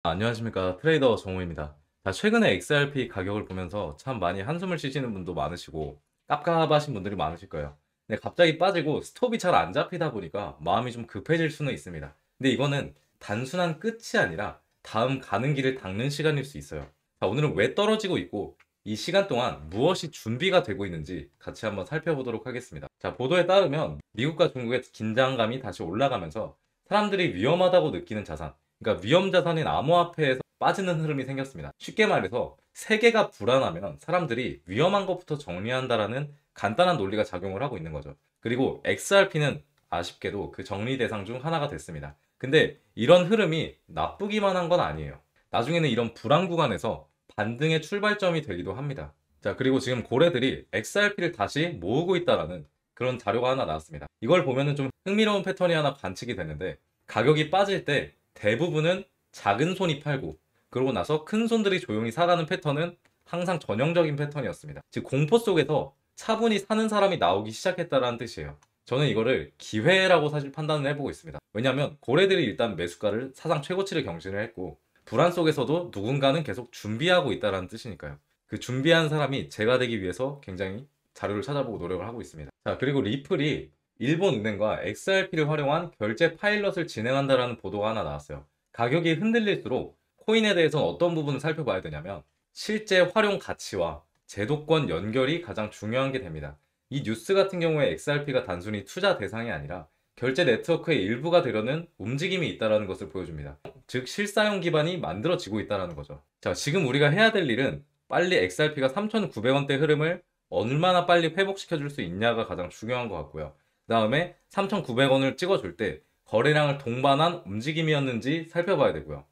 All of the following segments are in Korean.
안녕하십니까, 트레이더 정우입니다. 최근에 XRP 가격을 보면서 참 많이 한숨을 쉬시는 분도 많으시고 깝깝하신 분들이 많으실 거예요. 근데 갑자기 빠지고 스톱이 잘 안 잡히다 보니까 마음이 좀 급해질 수는 있습니다. 근데 이거는 단순한 끝이 아니라 다음 가는 길을 닦는 시간일 수 있어요. 오늘은 왜 떨어지고 있고 이 시간 동안 무엇이 준비가 되고 있는지 같이 한번 살펴보도록 하겠습니다. 보도에 따르면 미국과 중국의 긴장감이 다시 올라가면서 사람들이 위험하다고 느끼는 자산, 그러니까 위험 자산인 암호화폐에서 빠지는 흐름이 생겼습니다. 쉽게 말해서 세계가 불안하면 사람들이 위험한 것부터 정리한다라는 간단한 논리가 작용을 하고 있는 거죠. 그리고 XRP는 아쉽게도 그 정리 대상 중 하나가 됐습니다. 근데 이런 흐름이 나쁘기만 한 건 아니에요. 나중에는 이런 불안 구간에서 반등의 출발점이 되기도 합니다. 그리고 지금 고래들이 XRP를 다시 모으고 있다라는 그런 자료가 하나 나왔습니다. 이걸 보면은 좀 흥미로운 패턴이 하나 관측이 되는데, 가격이 빠질 때 대부분은 작은 손이 팔고 그러고 나서 큰 손들이 조용히 사가는 패턴은 항상 전형적인 패턴이었습니다. 즉 공포 속에서 차분히 사는 사람이 나오기 시작했다라는 뜻이에요. 저는 이거를 기회라고 사실 판단을 해보고 있습니다. 왜냐하면 고래들이 일단 매수가를 사상 최고치를 경신을 했고 불안 속에서도 누군가는 계속 준비하고 있다는 뜻이니까요. 그 준비한 사람이 제가 되기 위해서 굉장히 자료를 찾아보고 노력을 하고 있습니다. 그리고 리플이 일본 은행과 XRP를 활용한 결제 파일럿을 진행한다라는 보도가 하나 나왔어요. 가격이 흔들릴수록 코인에 대해서는 어떤 부분을 살펴봐야 되냐면 실제 활용 가치와 제도권 연결이 가장 중요한 게 됩니다. 이 뉴스 같은 경우에 XRP가 단순히 투자 대상이 아니라 결제 네트워크의 일부가 되려는 움직임이 있다는 것을 보여줍니다. 즉 실사용 기반이 만들어지고 있다는 거죠. 지금 우리가 해야 될 일은 빨리 XRP가 3,900원대 흐름을 얼마나 빨리 회복시켜 줄 수 있냐가 가장 중요한 것 같고요. 그 다음에 3,900원을 찍어줄 때 거래량을 동반한 움직임이었는지 살펴봐야 되고요.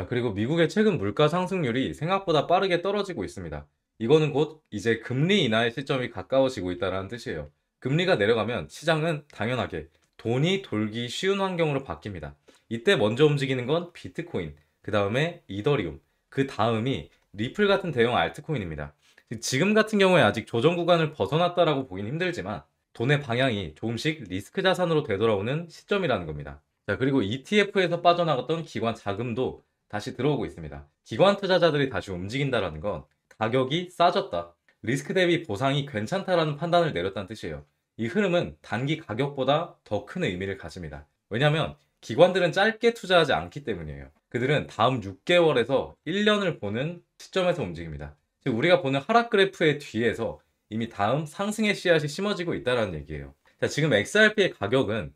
그리고 미국의 최근 물가 상승률이 생각보다 빠르게 떨어지고 있습니다. 이거는 곧 이제 금리 인하의 시점이 가까워지고 있다는 뜻이에요. 금리가 내려가면 시장은 당연하게 돈이 돌기 쉬운 환경으로 바뀝니다. 이때 먼저 움직이는 건 비트코인, 그 다음에 이더리움, 그 다음이 리플 같은 대형 알트코인입니다. 지금 같은 경우에 아직 조정 구간을 벗어났다라고 보긴 힘들지만 돈의 방향이 조금씩 리스크 자산으로 되돌아오는 시점이라는 겁니다. 그리고 ETF에서 빠져나갔던 기관 자금도 다시 들어오고 있습니다. 기관 투자자들이 다시 움직인다는 건 가격이 싸졌다, 리스크 대비 보상이 괜찮다라는 판단을 내렸다는 뜻이에요. 이 흐름은 단기 가격보다 더 큰 의미를 가집니다. 왜냐하면 기관들은 짧게 투자하지 않기 때문이에요. 그들은 다음 6개월에서 1년을 보는 시점에서 움직입니다. 즉 우리가 보는 하락 그래프의 뒤에서 이미 다음 상승의 씨앗이 심어지고 있다는 얘기예요. 지금 XRP의 가격은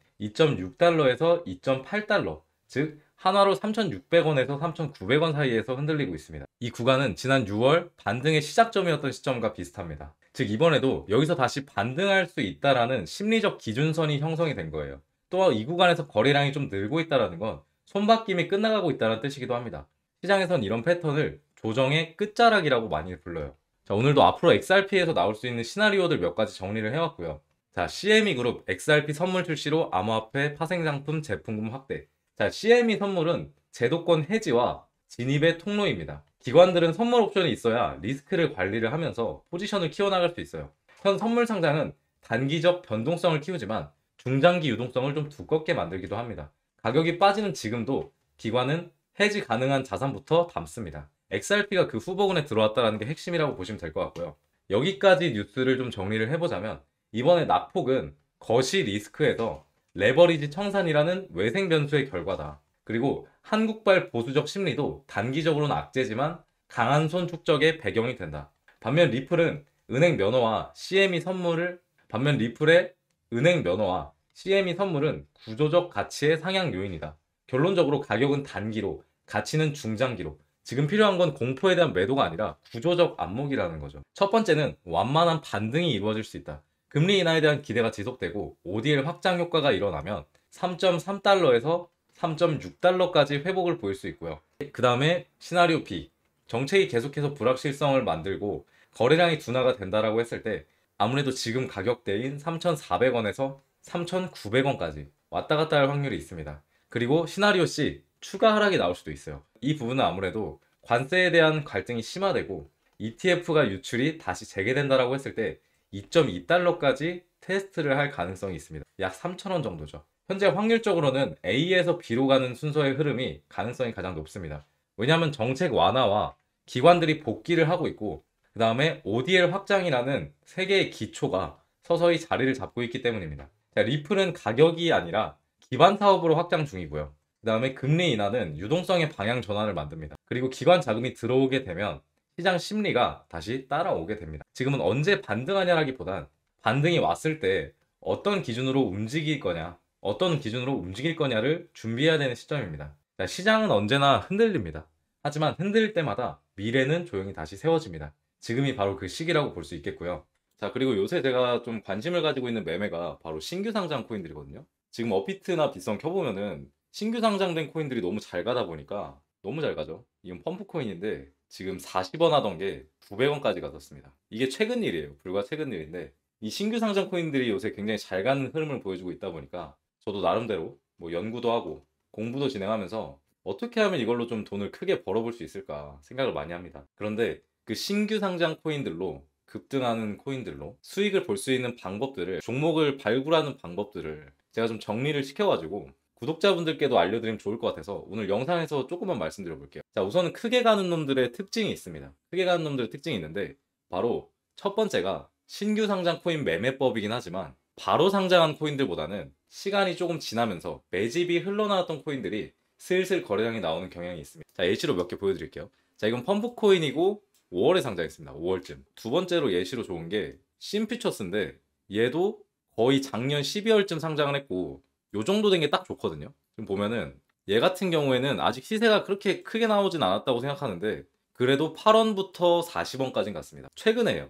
2.6달러에서 2.8달러, 즉 한화로 3,600원에서 3,900원 사이에서 흔들리고 있습니다. 이 구간은 지난 6월 반등의 시작점이었던 시점과 비슷합니다. 즉 이번에도 여기서 다시 반등할 수 있다라는 심리적 기준선이 형성이 된 거예요. 또 이 구간에서 거래량이 좀 늘고 있다는 건 손바뀜이 끝나가고 있다는 뜻이기도 합니다. 시장에선 이런 패턴을 조정의 끝자락이라고 많이 불러요. 오늘도 앞으로 XRP에서 나올 수 있는 시나리오들 몇 가지 정리를 해왔고요. CME 그룹 XRP 선물 출시로 암호화폐 파생상품 제품군 확대. CME 선물은 제도권 해지와 진입의 통로입니다. 기관들은 선물 옵션이 있어야 리스크를 관리를 하면서 포지션을 키워나갈 수 있어요. 현 선물 상장은 단기적 변동성을 키우지만 중장기 유동성을 좀 두껍게 만들기도 합니다. 가격이 빠지는 지금도 기관은 해지 가능한 자산부터 담습니다. XRP가 그 후보군에 들어왔다는 게 핵심이라고 보시면 될 것 같고요. 여기까지 뉴스를 좀 정리를 해보자면 이번에 낙폭은 거시 리스크에서 레버리지 청산이라는 외생 변수의 결과다. 그리고 한국발 보수적 심리도 단기적으로는 악재지만 강한 손 축적의 배경이 된다. 반면 리플은 은행 면허와 CME 선물을 반면 리플의 은행 면허와 CME 선물은 구조적 가치의 상향 요인이다. 결론적으로 가격은 단기로, 가치는 중장기로. 지금 필요한 건 공포에 대한 매도가 아니라 구조적 안목이라는 거죠. 첫 번째는 완만한 반등이 이루어질 수 있다. 금리 인하에 대한 기대가 지속되고 ODL 확장 효과가 일어나면 3.3달러에서 3.6달러까지 회복을 보일 수 있고요. 그 다음에 시나리오 B, 정책이 계속해서 불확실성을 만들고 거래량이 둔화가 된다라고 했을 때 아무래도 지금 가격대인 3,400원에서 3,900원까지 왔다 갔다 할 확률이 있습니다. 그리고 시나리오 C, 추가 하락이 나올 수도 있어요. 이 부분은 아무래도 관세에 대한 갈등이 심화되고 ETF가 유출이 다시 재개된다라고 했을 때 2.2달러까지 테스트를 할 가능성이 있습니다. 약 3,000원 정도죠. 현재 확률적으로는 A에서 B로 가는 순서의 흐름이 가능성이 가장 높습니다. 왜냐하면 정책 완화와 기관들이 복귀를 하고 있고, 그 다음에 ODL 확장이라는 세 개의 기초가 서서히 자리를 잡고 있기 때문입니다. 자, 리플은 가격이 아니라 기반 사업으로 확장 중이고요. 그 다음에 금리 인하는 유동성의 방향 전환을 만듭니다. 그리고 기관 자금이 들어오게 되면 시장 심리가 다시 따라오게 됩니다. 지금은 언제 반등하냐라기보단 반등이 왔을 때 어떤 기준으로 움직일 거냐, 어떤 기준으로 움직일 거냐를 준비해야 되는 시점입니다. 자, 시장은 언제나 흔들립니다. 하지만 흔들릴 때마다 미래는 조용히 다시 세워집니다. 지금이 바로 그 시기라고 볼 수 있겠고요. 자, 그리고 요새 제가 좀 관심을 가지고 있는 매매가 바로 신규 상장 코인들이거든요. 지금 업비트나 빗성 켜보면은 신규 상장된 코인들이 너무 잘 가다 보니까 너무 잘 가죠. 이건 펌프 코인인데 지금 40원 하던 게 900원까지 갔었습니다. 이게 최근 일이에요. 불과 최근 일인데 이 신규 상장 코인들이 요새 굉장히 잘 가는 흐름을 보여주고 있다 보니까 저도 나름대로 뭐 연구도 하고 공부도 진행하면서 어떻게 하면 이걸로 좀 돈을 크게 벌어볼 수 있을까 생각을 많이 합니다. 그런데 그 신규 상장 코인들로 급등하는 코인들로 수익을 볼 수 있는 방법들을, 종목을 발굴하는 방법들을 제가 좀 정리를 시켜가지고 구독자분들께도 알려드리면 좋을 것 같아서 오늘 영상에서 조금만 말씀드려 볼게요. 자, 우선은 크게 가는 놈들의 특징이 있습니다. 크게 가는 놈들의 특징이 있는데 바로 첫 번째가 신규 상장 코인 매매법이긴 하지만 바로 상장한 코인들보다는 시간이 조금 지나면서 매집이 흘러나왔던 코인들이 슬슬 거래량이 나오는 경향이 있습니다. 자, 예시로 몇 개 보여드릴게요. 자, 이건 펌프 코인이고 5월에 상장했습니다. 5월쯤. 두 번째로 예시로 좋은 게 심퓨처스인데 얘도 거의 작년 12월쯤 상장을 했고 요 정도 된 게 딱 좋거든요. 지금 보면은 얘 같은 경우에는 아직 시세가 그렇게 크게 나오진 않았다고 생각하는데 그래도 8원부터 40원까지는 갔습니다. 최근에요.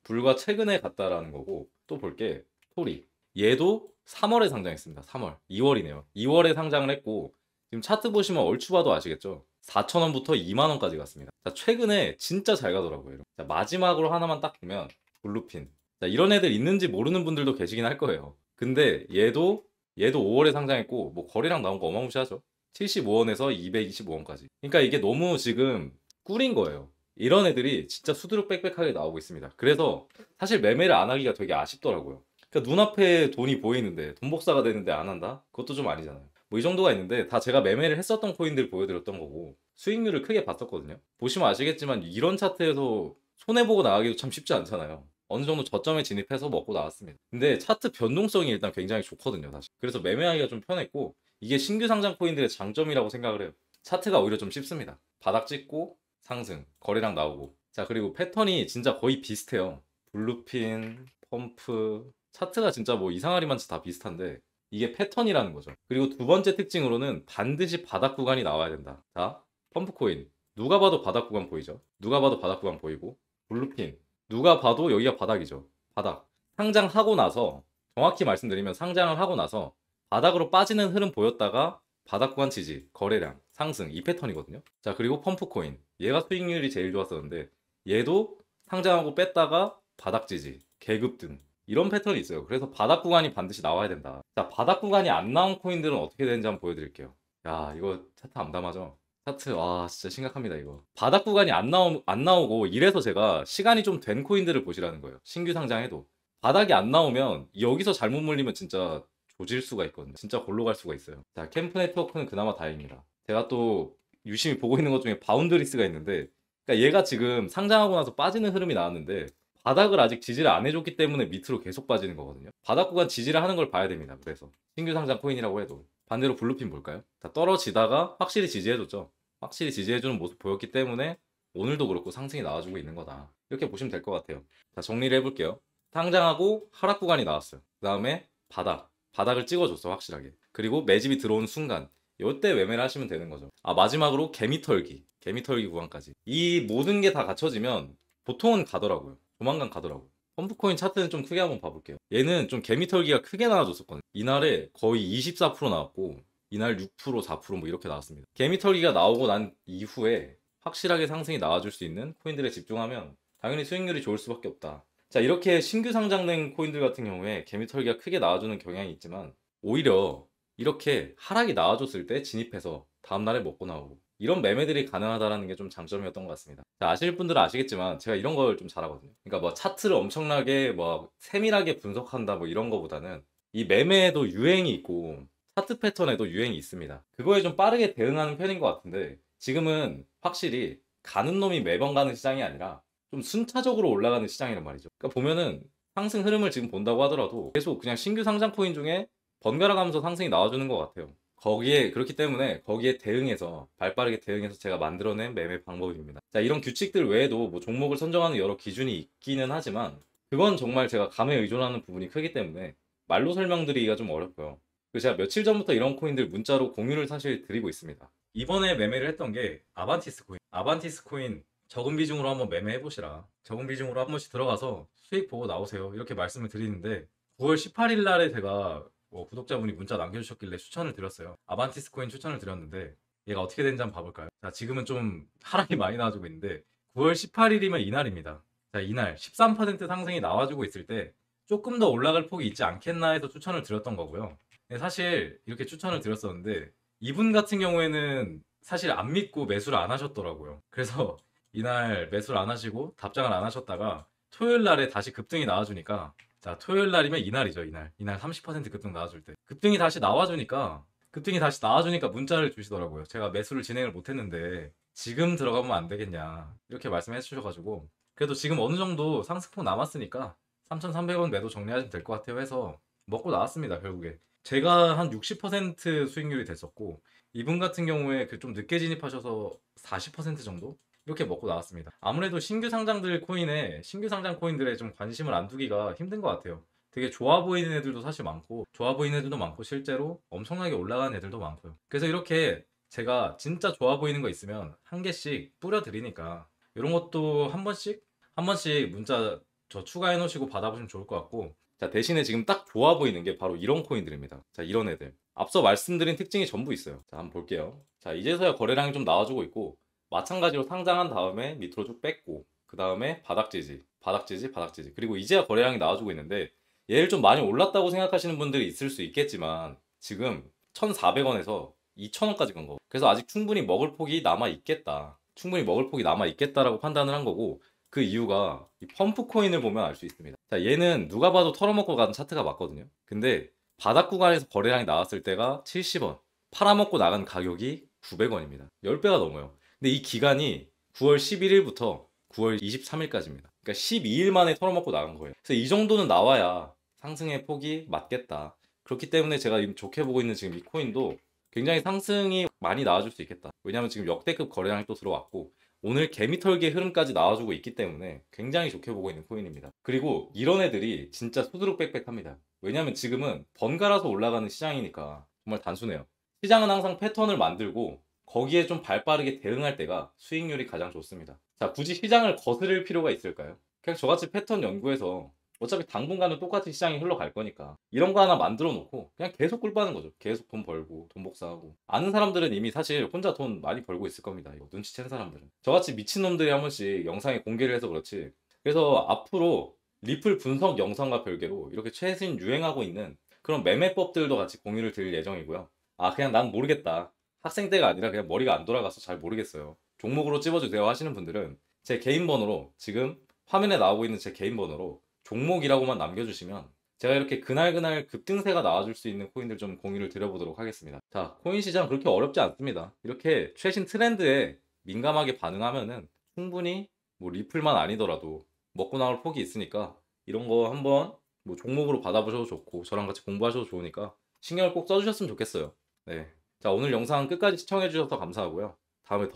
불과 최근에 갔다라는 거고, 또 볼게 토리. 얘도 3월에 상장했습니다. 3월. 2월이네요. 2월에 상장을 했고 지금 차트 보시면 얼추 봐도 아시겠죠? 4,000원부터 2만원까지 갔습니다. 자, 최근에 진짜 잘 가더라고요. 자, 마지막으로 하나만 딱 보면 블루핀. 자, 이런 애들 있는지 모르는 분들도 계시긴 할 거예요. 근데 얘도 5월에 상장했고 뭐 거래량 나온 거 어마무시하죠. 75원에서 225원까지. 그러니까 이게 너무 지금 꿀인 거예요. 이런 애들이 진짜 수두룩 빽빽하게 나오고 있습니다. 그래서 사실 매매를 안 하기가 되게 아쉽더라고요. 그러니까 눈앞에 돈이 보이는데 돈 복사가 되는데 안 한다? 그것도 좀 아니잖아요. 뭐 이 정도가 있는데 다 제가 매매를 했었던 코인들 보여드렸던 거고 수익률을 크게 봤었거든요. 보시면 아시겠지만 이런 차트에서 손해보고 나가기도 참 쉽지 않잖아요. 어느 정도 저점에 진입해서 먹고 나왔습니다. 근데 차트 변동성이 일단 굉장히 좋거든요, 사실. 그래서 매매하기가 좀 편했고 이게 신규 상장 코인들의 장점이라고 생각을 해요. 차트가 오히려 좀 쉽습니다. 바닥 찍고 상승, 거래량 나오고. 자, 그리고 패턴이 진짜 거의 비슷해요. 블루핀, 펌프, 차트가 진짜 뭐 이상하리만치 다 비슷한데 이게 패턴이라는 거죠. 그리고 두 번째 특징으로는 반드시 바닥 구간이 나와야 된다. 자, 펌프코인. 누가 봐도 바닥 구간 보이죠? 누가 봐도 바닥 구간 보이고, 블루핀. 누가 봐도 여기가 바닥이죠. 바닥. 상장하고 나서, 정확히 말씀드리면 상장을 하고 나서 바닥으로 빠지는 흐름 보였다가 바닥 구간 지지, 거래량, 상승 이 패턴이거든요. 자, 그리고 펌프코인. 얘가 수익률이 제일 좋았었는데 얘도 상장하고 뺐다가 바닥 지지, 계급등 이런 패턴이 있어요. 그래서 바닥 구간이 반드시 나와야 된다. 자, 바닥 구간이 안 나온 코인들은 어떻게 되는지 한번 보여드릴게요. 야, 이거 차트 암담하죠? 차트, 와, 진짜 심각합니다, 이거. 바닥 구간이 안 나오고, 이래서 제가 시간이 좀 된 코인들을 보시라는 거예요. 신규 상장해도. 바닥이 안 나오면, 여기서 잘못 물리면 진짜 조질 수가 있거든요. 진짜 골로 갈 수가 있어요. 자, 캠프 네트워크는 그나마 다행입니다. 제가 또 유심히 보고 있는 것 중에 바운드리스가 있는데, 그러니까 얘가 지금 상장하고 나서 빠지는 흐름이 나왔는데, 바닥을 아직 지지를 안 해줬기 때문에 밑으로 계속 빠지는 거거든요. 바닥 구간 지지를 하는 걸 봐야 됩니다. 그래서 신규 상장 코인이라고 해도. 반대로 블루핀 볼까요? 다 떨어지다가 확실히 지지해줬죠. 확실히 지지해주는 모습 보였기 때문에 오늘도 그렇고 상승이 나와주고 있는 거다. 이렇게 보시면 될 것 같아요. 자, 정리를 해볼게요. 상장하고 하락 구간이 나왔어요. 그 다음에 바닥을 찍어줬어, 확실하게. 그리고 매집이 들어오는 순간 이때 매매를 하시면 되는 거죠. 아, 마지막으로 개미털기 구간까지. 이 모든 게 다 갖춰지면 보통은 가더라고요. 조만간 가더라고요. 펌프코인 차트는 좀 크게 한번 봐볼게요. 얘는 좀 개미털기가 크게 나와줬었거든요. 이날에 거의 24% 나왔고 이날 6%, 4%뭐 이렇게 나왔습니다. 개미털기가 나오고 난 이후에 확실하게 상승이 나와줄 수 있는 코인들에 집중하면 당연히 수익률이 좋을 수밖에 없다. 자, 이렇게 신규 상장된 코인들 같은 경우에 개미털기가 크게 나와주는 경향이 있지만 오히려 이렇게 하락이 나와줬을 때 진입해서 다음날에 먹고 나오고 이런 매매들이 가능하다는 게 좀 장점이었던 것 같습니다. 자, 아실 분들은 아시겠지만 제가 이런 걸 좀 잘하거든요. 그러니까 뭐 차트를 엄청나게 뭐 세밀하게 분석한다 뭐 이런 거보다는 이 매매에도 유행이 있고 차트 패턴에도 유행이 있습니다. 그거에 좀 빠르게 대응하는 편인 것 같은데 지금은 확실히 가는 놈이 매번 가는 시장이 아니라 좀 순차적으로 올라가는 시장이란 말이죠. 그러니까 보면은 상승 흐름을 지금 본다고 하더라도 계속 그냥 신규 상장 코인 중에 번갈아 가면서 상승이 나와주는 것 같아요. 거기에 그렇기 때문에 거기에 대응해서 발빠르게 대응해서 제가 만들어낸 매매 방법입니다. 자, 이런 규칙들 외에도 뭐 종목을 선정하는 여러 기준이 있기는 하지만 그건 정말 제가 감에 의존하는 부분이 크기 때문에 말로 설명드리기가 좀 어렵고요. 그래서 제가 며칠 전부터 이런 코인들 문자로 공유를 사실 드리고 있습니다. 이번에 매매를 했던 게 아반티스 코인. 아반티스 코인 적은 비중으로 한번 매매해 보시라. 적은 비중으로 한 번씩 들어가서 수익 보고 나오세요. 이렇게 말씀을 드리는데 9월 18일 날에 제가 구독자분이 문자 남겨주셨길래 추천을 드렸어요. 아반티스 코인 추천을 드렸는데 얘가 어떻게 되는지 한번 봐볼까요? 자, 지금은 좀 하락이 많이 나와주고 있는데 9월 18일이면 이날입니다. 자, 이날 13% 상승이 나와주고 있을 때 조금 더 올라갈 폭이 있지 않겠나 해서 추천을 드렸던 거고요. 근데 사실 이렇게 추천을 드렸었는데 이분 같은 경우에는 사실 안 믿고 매수를 안 하셨더라고요. 그래서 이날 매수를 안 하시고 답장을 안 하셨다가 토요일 날에 다시 급등이 나와주니까, 자, 토요일 날이면 이날이죠. 이날 30% 급등 나와줄 때 급등이 다시 나와주니까 문자를 주시더라고요. 제가 매수를 진행을 못 했는데 지금 들어가면 안 되겠냐 이렇게 말씀해 주셔가지고, 그래도 지금 어느 정도 상승폭 남았으니까 3,300원 매도 정리하시면 될 것 같아요 해서 먹고 나왔습니다. 결국에 제가 한 60% 수익률이 됐었고 이분 같은 경우에 그 좀 늦게 진입하셔서 40% 정도 이렇게 먹고 나왔습니다. 아무래도 신규 상장 코인들에 좀 관심을 안 두기가 힘든 것 같아요. 되게 좋아 보이는 애들도 사실 많고 실제로 엄청나게 올라가는 애들도 많고요. 그래서 이렇게 제가 진짜 좋아 보이는 거 있으면 한 개씩 뿌려 드리니까 이런 것도 한 번씩 문자 저 추가해 놓으시고 받아보시면 좋을 것 같고, 자, 대신에 지금 딱 좋아 보이는 게 바로 이런 코인들입니다. 자, 이런 애들 앞서 말씀드린 특징이 전부 있어요. 자, 한번 볼게요. 자, 이제서야 거래량이 좀 나와주고 있고 마찬가지로 상장한 다음에 밑으로 쭉 뺐고 그 다음에 바닥지지 그리고 이제야 거래량이 나와주고 있는데, 얘를 좀 많이 올랐다고 생각하시는 분들이 있을 수 있겠지만 지금 1,400원에서 2,000원까지 간 거. 그래서 아직 충분히 먹을 폭이 남아 있겠다라고 판단을 한 거고, 그 이유가 이 펌프 코인을 보면 알 수 있습니다. 자, 얘는 누가 봐도 털어먹고 가는 차트가 맞거든요. 근데 바닥 구간에서 거래량이 나왔을 때가 70원, 팔아먹고 나간 가격이 900원입니다. 10배가 넘어요. 근데 이 기간이 9월 11일부터 9월 23일까지입니다. 그러니까 12일 만에 털어먹고 나간 거예요. 그래서 이 정도는 나와야 상승의 폭이 맞겠다. 그렇기 때문에 제가 좋게 보고 있는 지금 이 코인도 굉장히 상승이 많이 나와줄 수 있겠다. 왜냐하면 지금 역대급 거래량이 또 들어왔고 오늘 개미털기의 흐름까지 나와주고 있기 때문에 굉장히 좋게 보고 있는 코인입니다. 그리고 이런 애들이 진짜 소드룩 빽빽합니다. 왜냐하면 지금은 번갈아서 올라가는 시장이니까 정말 단순해요. 시장은 항상 패턴을 만들고 거기에 좀 발빠르게 대응할 때가 수익률이 가장 좋습니다. 자, 굳이 시장을 거스를 필요가 있을까요? 그냥 저같이 패턴 연구해서 어차피 당분간은 똑같은 시장이 흘러갈 거니까 이런 거 하나 만들어 놓고 그냥 계속 꿀 빠는 거죠. 계속 돈 벌고 돈 복사하고. 아는 사람들은 이미 사실 혼자 돈 많이 벌고 있을 겁니다. 이거 눈치챈 사람들은. 저같이 미친놈들이 한 번씩 영상에 공개를 해서 그렇지. 그래서 앞으로 리플 분석 영상과 별개로 이렇게 최신 유행하고 있는 그런 매매법들도 같이 공유를 드릴 예정이고요. 아, 그냥 난 모르겠다. 학생 때가 아니라 그냥 머리가 안 돌아가서 잘 모르겠어요. 종목으로 찝어주세요 하시는 분들은 제 개인 번호로, 지금 화면에 나오고 있는 제 개인 번호로 종목이라고만 남겨주시면 제가 이렇게 그날 급등세가 나와줄 수 있는 코인들 좀 공유를 드려보도록 하겠습니다. 자, 코인 시장 그렇게 어렵지 않습니다. 이렇게 최신 트렌드에 민감하게 반응하면은 충분히 뭐 리플만 아니더라도 먹고 나올 폭이 있으니까 이런 거 한번 뭐 종목으로 받아보셔도 좋고 저랑 같이 공부하셔도 좋으니까 신경을 꼭 써주셨으면 좋겠어요. 네. 자, 오늘 영상 끝까지 시청해주셔서 감사하고요. 다음에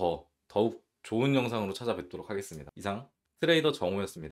더욱 좋은 영상으로 찾아뵙도록 하겠습니다. 이상 트레이더 정우였습니다.